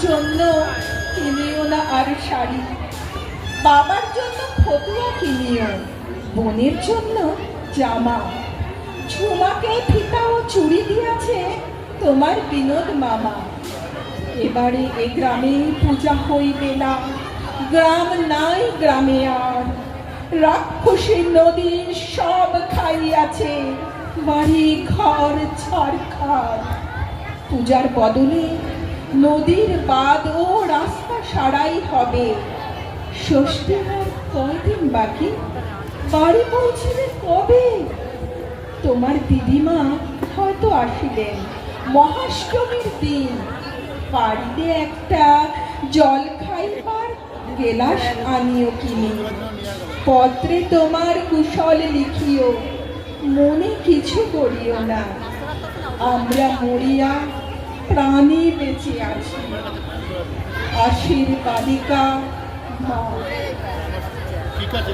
জন্য কিনিও না আর শাড়ি, বাবার জন্য ফতুয়া কিনিও, বোনের জন্য জামা। ঝুমাকে ফিতা ও চুড়ি দিয়েছে তোমার বিনোদ মামা। এবারে এ গ্রামে পূজা হইবে না, গ্রাম নাই গ্রামে আর। রাক্ষসী নদী সব খাইয়াছে বাড়ি ঘর ছাড়খাড়। পূজার বদলে নদীর বাঁধ ও রাস্তা সারাই হবে। ষষ্ঠীর আর কয়দিন বাকি, বাড়ি পৌঁছবে কবে? তোমার দিদিমা হয়তো আসিলেন মহাষ্টমীর দিন। বাড়িতে একটা জল খাইবার গেলাস আনিও কিনে। পত্রে তোমার কুশল লিখিও, মনে কিছু করিও না। আমরা মরিয়া প্রাণী বেঁচে আছি। আশীর্বাদিকা মা। ঠিক আছে,